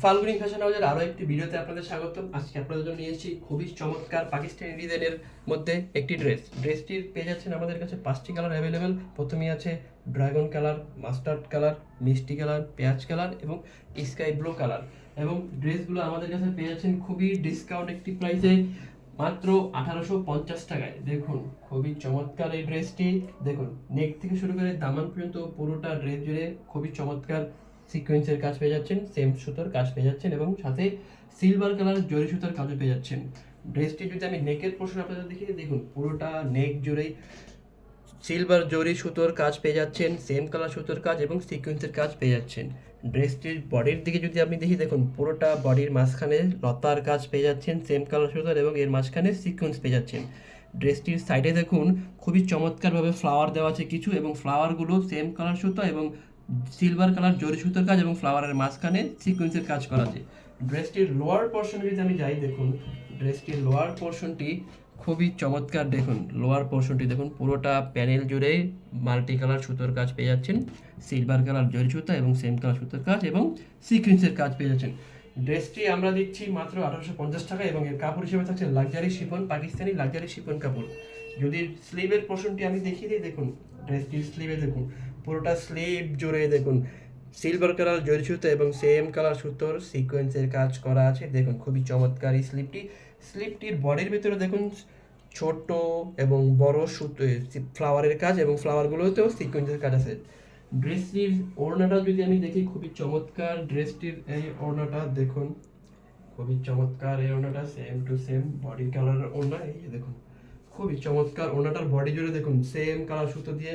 Falguni fashion হাউসের আরও একটি ভিডিওতে আপনাদের স্বাগতম। আজকে আপনাদের জন্য নিয়ে এসেছি খুবই চমৎকার পাকিস্তানি ডিজাইনের মধ্যে একটি ড্রেসটির পেয়ে যাচ্ছেন আমাদের কাছে 5টি কালার অ্যাভেলেবেল। প্রথমেই আছে ড্রাগন কালার, মাস্টার্ড কালার, মিষ্টি কালার, পেঁয়াজ কালার এবং স্কাই ব্লু কালার। এবং ড্রেসগুলো আমাদের কাছে পেয়ে যাচ্ছেন খুবই ডিসকাউন্ট একটি প্রাইসে, মাত্র 1850 টাকায়। দেখুন খুবই চমৎকার এই ড্রেসটি। দেখুন নেক থেকে শুরু করে দামান পর্যন্ত পুরোটা ড্রেস জুড়ে খুবই চমৎকার সিকোয়েন্সের কাজ পেয়ে যাচ্ছেন, সেম সুতোর কাজ পেয়ে যাচ্ছেন এবং সাথে সিলভার কালার জরি সুতোর কাজও পেয়ে যাচ্ছেন। ড্রেসটি যদি আমি নেকের পোর্শন আপনাদের দেখিয়ে দেখুন, পুরোটা নেক জুড়েই সিলভার জরি সুতোর কাজ পেয়ে যাচ্ছেন, সেম কালার সুতোর কাজ এবং সিকোয়েন্সের কাজ পেয়ে যাচ্ছেন। ড্রেসটির বডির দিকে যদি আপনি দেখি, দেখুন পুরোটা বডির মাঝখানে লতার কাজ পেয়ে যাচ্ছেন, সেম কালার সুতোর এবং এর মাঝখানে সিকোয়েন্স পেয়ে যাচ্ছেন। ড্রেসটির সাইডে দেখুন খুবই চমৎকারভাবে ফ্লাওয়ার দেওয়া আছে কিছু, এবং ফ্লাওয়ারগুলো সেম কালার সুতো এবং সিলভার কালার জরি সুতোর কাজ এবং ফ্লাওয়ারের মাঝখানে সিকোয়েন্সের কাজ করা আছে। ড্রেসটির লোয়ার পোর্শনে যদি আমি যাই, দেখুন ড্রেসটির লোয়ার পোর্শনটি খুবই চমৎকার। দেখুন লোয়ার পোর্শনটি দেখুন, পুরোটা প্যানেল জুড়ে মাল্টি কালার সুতোর কাজ পেয়ে যাচ্ছেন, সিলভার কালার জরি সুতো এবং সেম কালার সুতোর কাজ এবং সিকোয়েন্সের কাজ পেয়ে যাচ্ছেন। ড্রেসটি আমরা দিচ্ছি মাত্র 1850 টাকা এবং এর কাপড় হিসেবে থাকছে luxury chiffon, Pakistani luxury chiffon কাপড়। যদি স্লিভের পোর্শনটি আমি দেখিয়ে দিই, দেখুন ড্রেসটির স্লিভে দেখুন পুরোটা স্লিভ জুড়ে দেখুন সিলভার কালার জরি সুতো এবং সেম কালার সুতোর সিকোয়েন্সের কাজ করা আছে। দেখুন খুবই চমৎকার এই স্লিপটির বডির ভিতরে দেখুন ছোট এবং বড় সুতো ফ্লাওয়ারের কাজ এবং ফ্লাওয়ারগুলোতেও সিকোয়েন্সের কাজ আছে। ড্রেসটির ওড়নাটা যদি আমি দেখি, খুবই চমৎকার ড্রেসটির এই ওড়নাটা দেখুন, খুবই চমৎকার এই ওড়নাটা, সেম টু সেম বডি কালারের ওড়না। এই যে দেখুন খুবই চমৎকার ওড়নাটার বডি জুড়ে দেখুন সেম কালার সুতো দিয়ে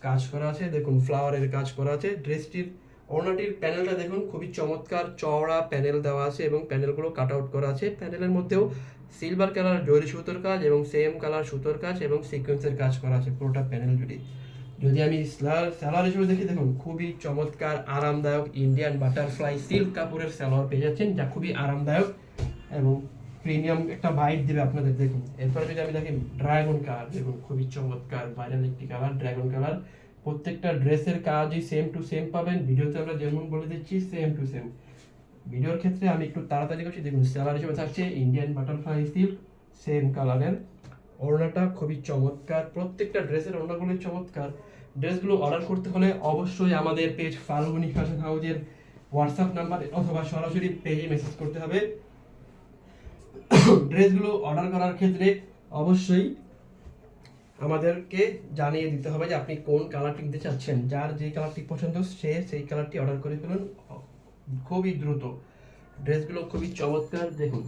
কাজ করা আছে, দেখুন ফ্লাওয়ারের কাজ করা আছে। ড্রেসটির ওড়নাটির প্যানেলটা দেখুন খুবই চমৎকার চওড়া প্যানেল দেওয়া আছে এবং প্যানেলগুলো কাট আউট করা আছে। প্যানেলের মধ্যেও সিলভার কালার জরি সুতোর কাজ এবং সেম কালার সুতোর কাজ এবং সিকোয়েন্সের কাজ করা আছে পুরোটা প্যানেল জুড়ে। যদি আমি স্যালোয়ার হিসেবে দেখি, দেখুন খুবই চমৎকার আরামদায়ক ইন্ডিয়ান বাটারফ্লাই সিল্ক কাপড়ের স্যালোয়ার পেয়ে যাচ্ছেন, যা খুবই আরামদায়ক এবং প্রিমিয়াম একটা ভাইব দেবে আপনাদের। দেখুন এরপরে যদি আমি দেখি ড্রাগন কালার, দেখুন খুবই চমৎকার ভাইরাল একটি কালার ড্রাগন কালার। প্রত্যেকটা ড্রেসের কাজই সেম টু সেম পাবেন, ভিডিওতে আমরা যেমন বলে দিচ্ছি সেম টু সেম। ভিডিওর ক্ষেত্রে আমি একটু তাড়াতাড়ি করছি। দেখুন স্যালোয়ার হিসেবে থাকছে ইন্ডিয়ান বাটারফ্লাই সিল্ক, সেম কালারের। ওড়নাটা খুবই চমৎকার, প্রত্যেকটা ড্রেসের ওড়নাগুলোই চমৎকার। ড্রেসগুলো অর্ডার করতে হলে অবশ্যই আমাদের পেজ ফাল্গুনি ফ্যাশন হাউসের হোয়াটসঅ্যাপ নাম্বার অথবা সরাসরি পেজে মেসেজ করতে হবে। ড্রেসগুলো অর্ডার করার ক্ষেত্রে অবশ্যই আমাদেরকে জানিয়ে দিতে হবে যে আপনি কোন কালারটি নিতে চাচ্ছেন। যার যে কালারটি পছন্দ সে সেই কালারটি অর্ডার করে ফেলুন খুবই দ্রুত। ড্রেসগুলো খুবই চমৎকার। দেখুন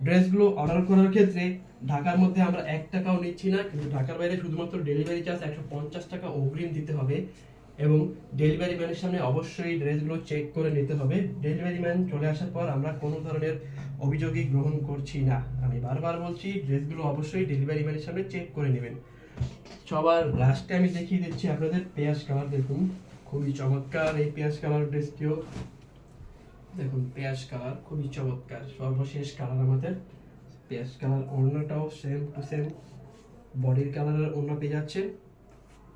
ড্রেসগুলো অর্ডার করার ক্ষেত্রে ঢাকার মধ্যে আমরা 1 টাকাও নিচ্ছি না, কিন্তু ঢাকার বাইরে শুধুমাত্র ডেলিভারি চার্জ 150 টাকা অগ্রিম দিতে হবে এবং ডেলিভারি ম্যানের সামনে অবশ্যই ড্রেসগুলো চেক করে নিতে হবে। ডেলিভারি ম্যান চলে আসার পর আমরা কোনো ধরনের অভিযোগই গ্রহণ করছি না। আমি বারবার বলছি ড্রেসগুলো অবশ্যই ডেলিভারি ম্যানের সামনে চেক করে নেবেন। সবার লাস্টে আমি দেখিয়ে দিচ্ছি আপনাদের পেঁয়াজ কালার। দেখুন খুবই চমৎকার এই পেঁয়াজ কালার ড্রেসটিও। দেখুন পেঁয়াজ কালার খুবই চমৎকার, সর্বশেষ কালার আমাদের পেঁয়াজ কালার। ওড়নাটাও সেম টু সেম বডির কালারের ওড়না পেয়ে যাচ্ছে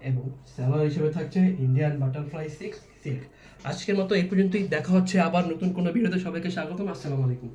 এবং স্যালোয়ার হিসেবে থাকছে ইন্ডিয়ান বাটারফ্লাই সিল্ক। আজকের মতো এই পর্যন্তই, দেখা হচ্ছে আবার নতুন কোনো ভিডিওতে। সবাইকে স্বাগতম, আসসালামু আলাইকুম।